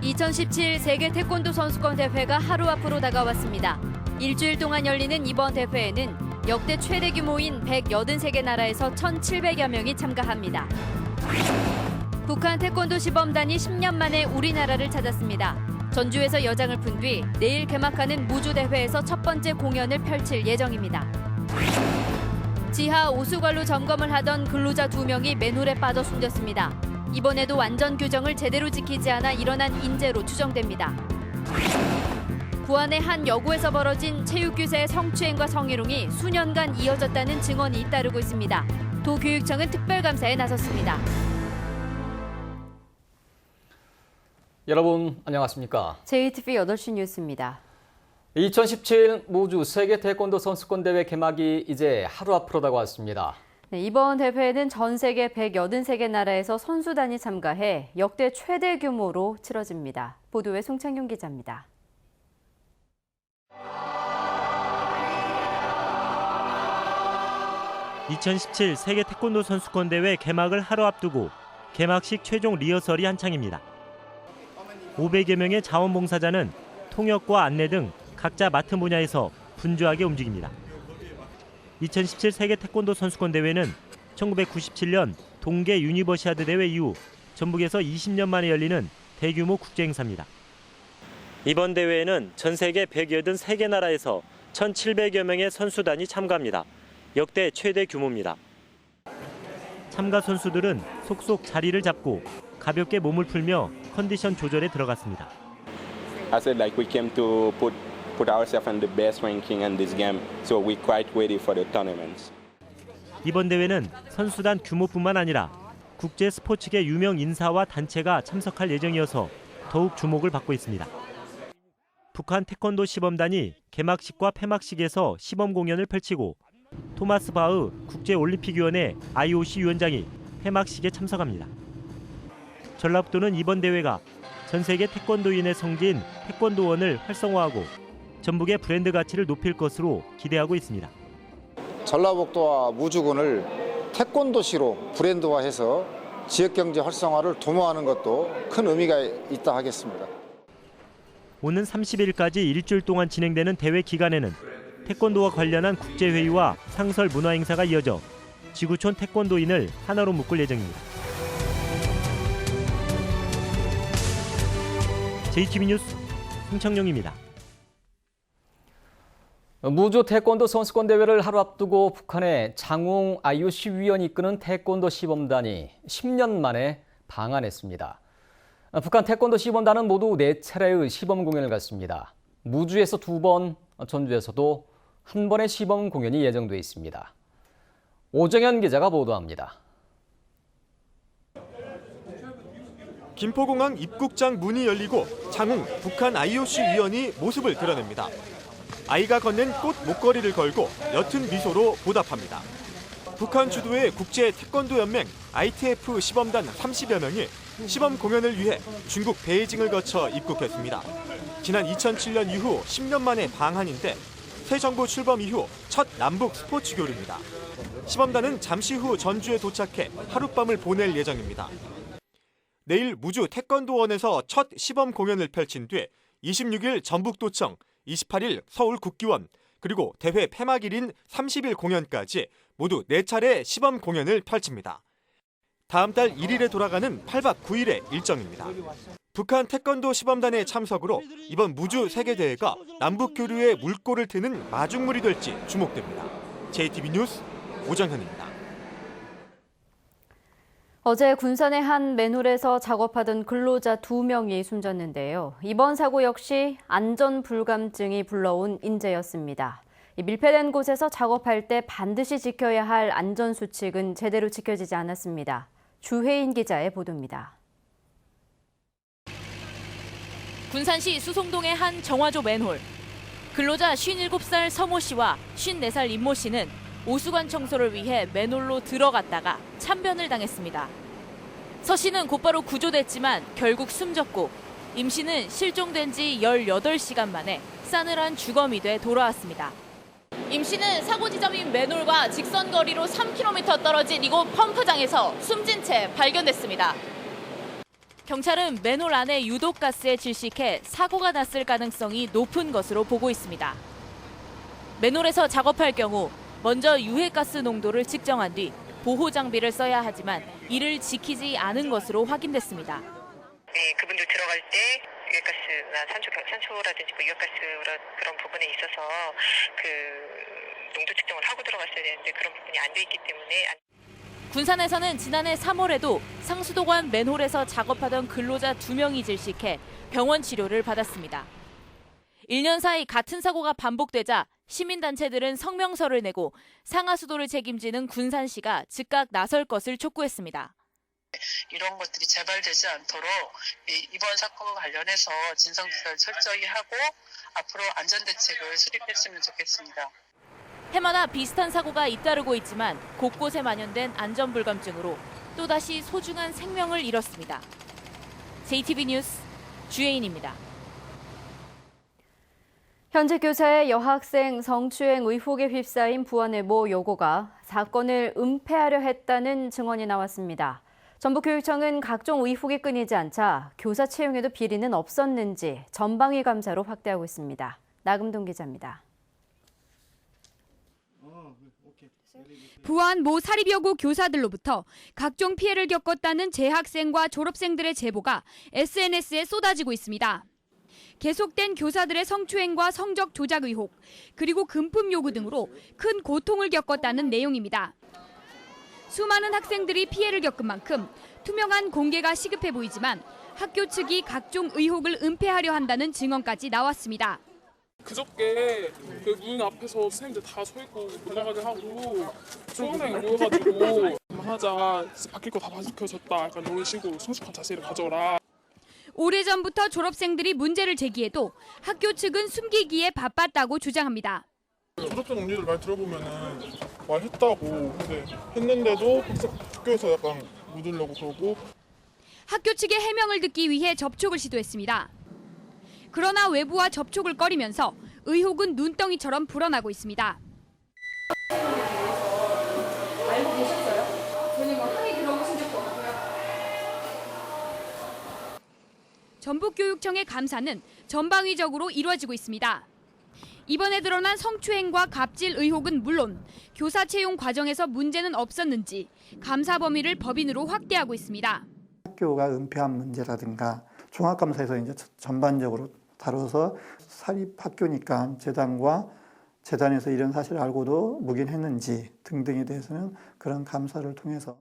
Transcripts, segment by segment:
2017 세계 태권도 선수권 대회가 하루 앞으로 다가왔습니다. 일주일 동안 열리는 이번 대회에는 역대 최대 규모인 183개 나라에서 1,700여 명이 참가합니다. 북한 태권도 시범단이 10년 만에 우리나라를 찾았습니다. 전주에서 여장을 푼 뒤 내일 개막하는 무주대회에서 첫 번째 공연을 펼칠 예정입니다. 지하 오수관로 점검을 하던 근로자 2명이 맨홀에 빠져 숨졌습니다. 이번에도 안전 규정을 제대로 지키지 않아 일어난 인재로 추정됩니다. 부안의 한 여고에서 벌어진 체육교사의 성추행과 성희롱이 수년간 이어졌다는 증언이 잇따르고 있습니다. 도교육청은 특별감사에 나섰습니다. 여러분 안녕하십니까? JTV 8시 뉴스입니다. 2017 무주 세계 태권도 선수권 대회 개막이 이제 하루 앞으로 다가왔습니다. 네, 이번 대회에는 전 세계 183개 나라에서 선수단이 참가해 역대 최대 규모로 치러집니다. 보도에 송창용 기자입니다. (2017) 세계 태권도 선수권 대회 개막을 하루 앞두고 개막식 최종 리허설이 한창입니다. 500여 명의 자원봉사자는 통역과 안내 등 각자 맡은 분야에서 분주하게 움직입니다. 2017 세계 태권도 선수권 대회는 1997년 동계 유니버시아드 대회 이후 전북에서 20년 만에 열리는 대규모 국제 행사입니다. 이번 대회에는 전 세계 183개 나라에서 1,700여 명의 선수단이 참가합니다. 역대 최대 규모입니다. 참가 선수들은 속속 자리를 잡고 가볍게 몸을 풀며 컨디션 조절에 들어갔습니다. I said like we came to put ourselves in the best ranking in this game, so we're quite ready for the tournaments. 이번 대회는 선수단 규모뿐만 아니라 국제 스포츠계 유명 인사와 단체가 참석할 예정이어서 더욱 주목을 받고 있습니다. 북한 태권도 시범단이 개막식과 폐막식에서 시범 공연을 펼치고 토마스 바흐 국제올림픽위원회 IOC 위원장이 폐막식에 참석합니다. 전라북도는 이번 대회가 전 세계 태권도인의 성지인 태권도원을 활성화하고 전북의 브랜드 가치를 높일 것으로 기대하고 있습니다. 전라북도와 무주군을 태권도시로 브랜드화해서 지역경제 활성화를 도모하는 것도 큰 의미가 있다 하겠습니다. 오는 30일까지 일주일 동안 진행되는 대회 기간에는 태권도와 관련한 국제회의와 상설 문화행사가 이어져 지구촌 태권도인을 하나로 묶을 예정입니다. JTV 뉴스 송창용입니다. 무주 태권도 선수권 대회를 하루 앞두고 북한의 장웅 IOC 위원이 이끄는 태권도 시범단이 10년 만에 방한했습니다. 북한 태권도 시범단은 모두 4차례의 시범 공연을 갖습니다. 무주에서 2번, 전주에서도 1번의 시범 공연이 예정돼 있습니다. 오정현 기자가 보도합니다. 김포공항 입국장 문이 열리고 장웅 북한 IOC 위원이 모습을 드러냅니다. 아이가 건넨 꽃 목걸이를 걸고 옅은 미소로 보답합니다. 북한 주도의 국제 태권도 연맹 ITF 시범단 30여 명이 시범 공연을 위해 중국 베이징을 거쳐 입국했습니다. 지난 2007년 이후 10년 만에 방한인데 새 정부 출범 이후 첫 남북 스포츠 교류입니다. 시범단은 잠시 후 전주에 도착해 하룻밤을 보낼 예정입니다. 내일 무주 태권도원에서 첫 시범 공연을 펼친 뒤 26일 전북도청, 28일 서울국기원, 그리고 대회 폐막일인 30일 공연까지 모두 4차례 시범 공연을 펼칩니다. 다음 달 1일에 돌아가는 8박 9일의 일정입니다. 북한 태권도 시범단의 참석으로 이번 무주 세계대회가 남북교류의 물꼬를 트는 마중물이 될지 주목됩니다. JTB 뉴스 오정현입니다. 어제 군산의 한 맨홀에서 작업하던 근로자 2명이 숨졌는데요. 이번 사고 역시 안전불감증이 불러온 인재였습니다. 밀폐된 곳에서 작업할 때 반드시 지켜야 할 안전수칙은 제대로 지켜지지 않았습니다. 주혜인 기자의 보도입니다. 군산시 수송동의 한 정화조 맨홀. 근로자 57살 서모 씨와 54살 임모 씨는 오수관 청소를 위해 맨홀로 들어갔다가 참변을 당했습니다. 서 씨는 곧바로 구조됐지만 결국 숨졌고 임 씨는 실종된 지 18시간 만에 싸늘한 주검이 돼 돌아왔습니다. 임 씨는 사고 지점인 맨홀과 직선 거리로 3km 떨어진 이곳 펌프장에서 숨진 채 발견됐습니다. 경찰은 맨홀 안에 유독가스에 질식해 사고가 났을 가능성이 높은 것으로 보고 있습니다. 맨홀에서 작업할 경우 먼저 유해가스 농도를 측정한 뒤 보호 장비를 써야 하지만 이를 지키지 않은 것으로 확인됐습니다. 네, 그분들 들어갈 때 유해가스나 산소라든지 유해가스 그런 부분에 있어서 그 농도 측정을 하고 들어갔어야 되는데 그런 부분이 안 돼 있기 때문에. 군산에서는 지난해 3월에도 상수도관 맨홀에서 작업하던 근로자 2명이 질식해 병원 치료를 받았습니다. 1년 사이 같은 사고가 반복되자 시민단체들은 성명서를 내고 상하수도를 책임지는 군산시가 즉각 나설 것을 촉구했습니다. 이런 것들이 재발되지 않도록 이번 사건과 관련해서 진상조사를 철저히 하고 앞으로 안전대책을 수립했으면 좋겠습니다. 해마다 비슷한 사고가 잇따르고 있지만 곳곳에 만연된 안전불감증으로 또다시 소중한 생명을 잃었습니다. JTB 뉴스 주혜인입니다. 현재 교사의 여학생 성추행 의혹에 휩싸인 부안의 모 여고가 사건을 은폐하려 했다는 증언이 나왔습니다. 전북교육청은 각종 의혹이 끊이지 않자 교사 채용에도 비리는 없었는지 전방위 감사로 확대하고 있습니다. 나금동 기자입니다. 부안 모 사립여고 교사들로부터 각종 피해를 겪었다는 재학생과 졸업생들의 제보가 SNS에 쏟아지고 있습니다. 계속된 교사들의 성추행과 성적 조작 의혹, 그리고 금품 요구 등으로 큰 고통을 겪었다는 내용입니다. 수많은 학생들이 피해를 겪은 만큼 투명한 공개가 시급해 보이지만 학교 측이 각종 의혹을 은폐하려 한다는 증언까지 나왔습니다. 그저께 그 문 앞에서 선생님들 다 서 있고 못 나가게 하고 조금만 모여가지고 하자 바뀔 거 다 바뀌어졌다 약간 이런 식으로 성숙한 자세를 가져라. 오래전부터 졸업생들이 문제를 제기해도 학교 측은 숨기기에 바빴다고 주장합니다. 졸업생 언니들 말 들어보면은 말했다고 근데 했는데도 학교에서 약간 묻으려고 그러고. 학교 측의 해명을 듣기 위해 접촉을 시도했습니다. 그러나 외부와 접촉을 꺼리면서 의혹은 눈덩이처럼 불어나고 있습니다. 알고 계셨어요? 전혀 항의 들어보신 적도 없고요. 전북교육청의 감사는 전방위적으로 이루어지고 있습니다. 이번에 드러난 성추행과 갑질 의혹은 물론 교사 채용 과정에서 문제는 없었는지 감사 범위를 법인으로 확대하고 있습니다. 학교가 은폐한 문제라든가 종합감사에서 이제 전반적으로 다뤄서 사립학교니까 재단과 재단에서 이런 사실을 알고도 묵인했는지 등등에 대해서는 그런 감사를 통해서.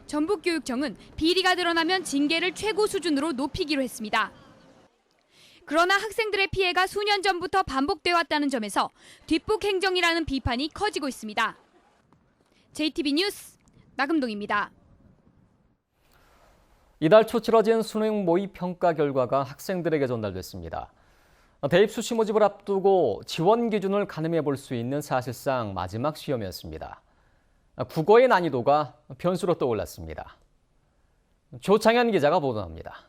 전북교육청은 비리가 드러나면 징계를 최고 수준으로 높이기로 했습니다. 그러나 학생들의 피해가 수년 전부터 반복돼 왔다는 점에서 뒷북 행정이라는 비판이 커지고 있습니다. JTB 뉴스 나금동입니다. 이달 초 치러진 수능 모의 평가 결과가 학생들에게 전달됐습니다. 대입 수시 모집을 앞두고 지원 기준을 가늠해 볼 수 있는 사실상 마지막 시험이었습니다. 국어의 난이도가 변수로 떠올랐습니다. 조창현 기자가 보도합니다.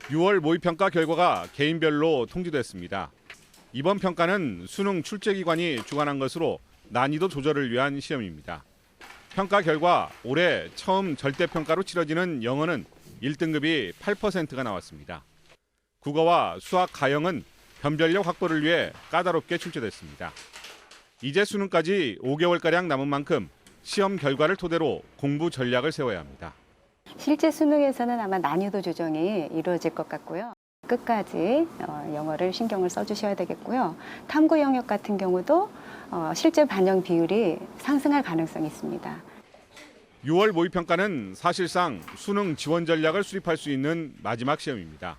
6월 모의평가 결과가 개인별로 통지됐습니다. 이번 평가는 수능 출제기관이 주관한 것으로 난이도 조절을 위한 시험입니다. 평가 결과 올해 처음 절대평가로 치러지는 영어는 1등급이 8%가 나왔습니다. 국어와 수학, 가영은 변별력 확보를 위해 까다롭게 출제됐습니다. 이제 수능까지 5개월가량 남은 만큼 시험 결과를 토대로 공부 전략을 세워야 합니다. 실제 수능에서는 아마 난이도 조정이 이루어질 것 같고요. 끝까지 영어를 신경을 써주셔야 되겠고요. 탐구 영역 같은 경우도 실제 반영 비율이 상승할 가능성이 있습니다. 6월 모의평가는 사실상 수능 지원 전략을 수립할 수 있는 마지막 시험입니다.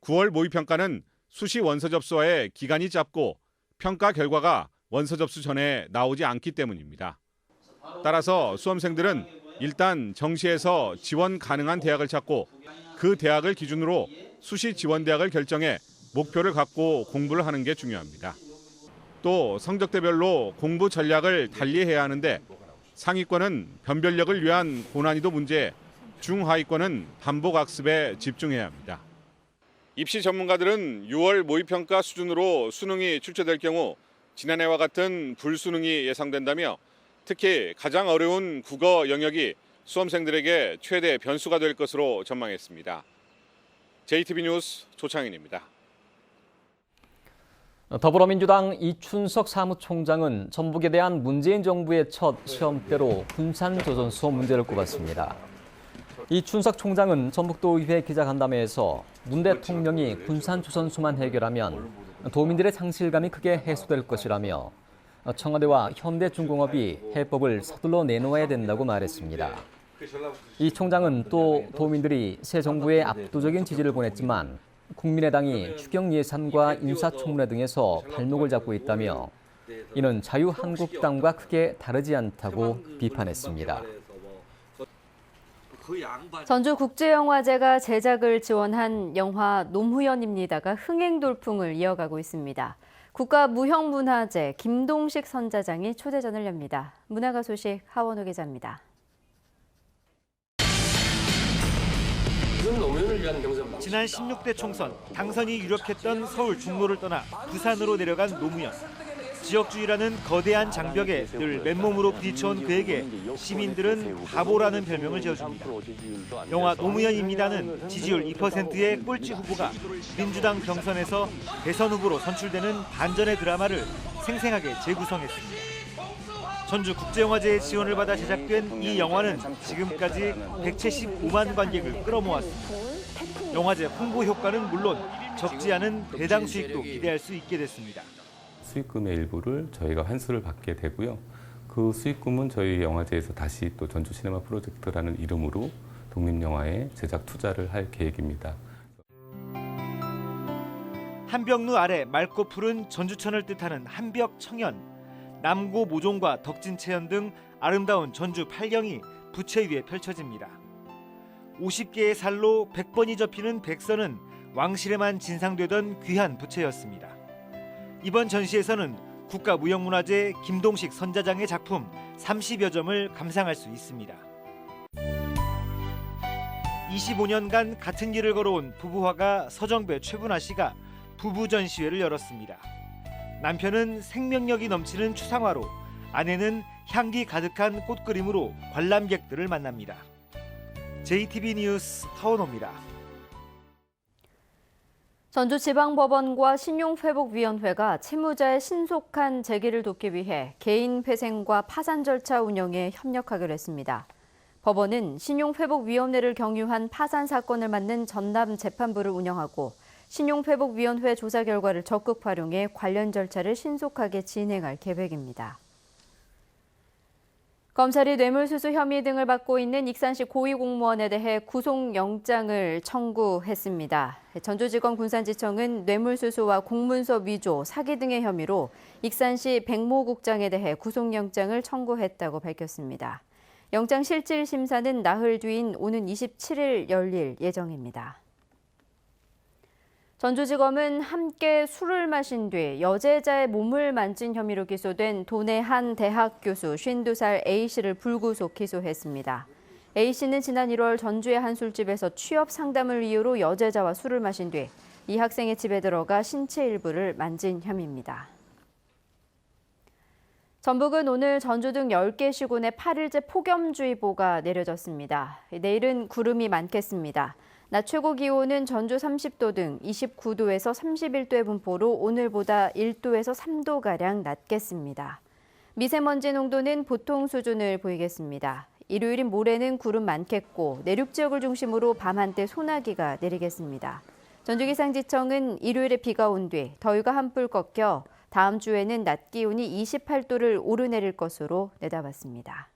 9월 모의평가는 수시 원서 접수와의 기간이 짧고 평가 결과가 원서 접수 전에 나오지 않기 때문입니다. 따라서 수험생들은 일단 정시에서 지원 가능한 대학을 찾고 그 대학을 기준으로 수시 지원 대학을 결정해 목표를 갖고 공부를 하는 게 중요합니다. 또 성적대별로 공부 전략을 달리해야 하는데 상위권은 변별력을 위한 고난이도 문제, 중하위권은 반복 학습에 집중해야 합니다. 입시 전문가들은 6월 모의평가 수준으로 수능이 출제될 경우 지난해와 같은 불수능이 예상된다며 특히 가장 어려운 국어 영역이 수험생들에게 최대 변수가 될 것으로 전망했습니다. JTB 뉴스 조창인입니다. 더불어민주당 이춘석 사무총장은 전북에 대한 문재인 정부의 첫 시험대로 군산조선소 문제를 꼽았습니다. 이춘석 총장은 전북도의회 기자간담회에서 문 대통령이 군산조선소만 해결하면 도민들의 상실감이 크게 해소될 것이라며 청와대와 현대중공업이 해법을 서둘러 내놓아야 된다고 말했습니다. 이 총장은 또 도민들이 새 정부에 압도적인 지지를 보냈지만 국민의당이 추경 예산과 인사청문회 등에서 발목을 잡고 있다며 이는 자유한국당과 크게 다르지 않다고 비판했습니다. 전주국제영화제가 제작을 지원한 영화 노무현입니다가 흥행 돌풍을 이어가고 있습니다. 국가무형문화재 김동식 선자장이 초대전을 엽니다. 문화가 소식 하원호 기자입니다. 지난 16대 총선 당선이 유력했던 서울 중로를 떠나 부산으로 내려간 노무현. 지역주의라는 거대한 장벽에 늘 맨몸으로 부딪혀온 그에게 시민들은 바보라는 별명을 지어줍니다. 영화 노무현입니다는 지지율 2%의 꼴찌 후보가 민주당 경선에서 대선 후보로 선출되는 반전의 드라마를 생생하게 재구성했습니다. 전주국제영화제의 지원을 받아 제작된 이 영화는 지금까지 175만 관객을 끌어모았습니다. 영화제 홍보 효과는 물론 적지 않은 배당 수익도 기대할 수 있게 됐습니다. 수익금의 일부를 저희가 환수를 받게 되고요. 그 수익금은 저희 영화제에서 다시 또 전주 시네마 프로젝트라는 이름으로 독립영화에 제작 투자를 할 계획입니다. 한벽루 아래 맑고 푸른 전주천을 뜻하는 한벽청연. 남고 모종과 덕진채연 등 아름다운 전주 팔경이 부채 위에 펼쳐집니다. 50개의 살로 100번이 접히는 백선은 왕실에만 진상되던 귀한 부채였습니다. 이번 전시에서는 국가무형문화재 김동식 선자장의 작품 30여 점을 감상할 수 있습니다. 25년간 같은 길을 걸어온 부부화가 서정배 최분화 씨가 부부 전시회를 열었습니다. 남편은 생명력이 넘치는 추상화로, 아내는 향기 가득한 꽃그림으로 관람객들을 만납니다. JTB 뉴스 하원호입니다. 전주지방법원과 신용회복위원회가 채무자의 신속한 재기를 돕기 위해 개인회생과 파산 절차 운영에 협력하기로 했습니다. 법원은 신용회복위원회를 경유한 파산 사건을 맡는 전남 재판부를 운영하고 신용회복위원회 조사 결과를 적극 활용해 관련 절차를 신속하게 진행할 계획입니다. 검찰이 뇌물수수 혐의 등을 받고 있는 익산시 고위공무원에 대해 구속영장을 청구했습니다. 전주지검 군산지청은 뇌물수수와 공문서 위조, 사기 등의 혐의로 익산시 백모국장에 대해 구속영장을 청구했다고 밝혔습니다. 영장 실질 심사는 나흘 뒤인 오는 27일 열릴 예정입니다. 전주지검은 함께 술을 마신 뒤 여제자의 몸을 만진 혐의로 기소된 도내 한 대학 교수 52살 A씨를 불구속 기소했습니다. A씨는 지난 1월 전주의 한 술집에서 취업 상담을 이유로 여제자와 술을 마신 뒤 이 학생의 집에 들어가 신체 일부를 만진 혐의입니다. 전북은 오늘 전주 등 10개 시군에 8일째 폭염주의보가 내려졌습니다. 내일은 구름이 많겠습니다. 낮 최고 기온은 전주 30도 등 29도에서 31도의 분포로 오늘보다 1도에서 3도가량 낮겠습니다. 미세먼지 농도는 보통 수준을 보이겠습니다. 일요일인 모레는 구름 많겠고 내륙 지역을 중심으로 밤 한때 소나기가 내리겠습니다. 전주기상지청은 일요일에 비가 온 뒤 더위가 한풀 꺾여 다음 주에는 낮 기온이 28도를 오르내릴 것으로 내다봤습니다.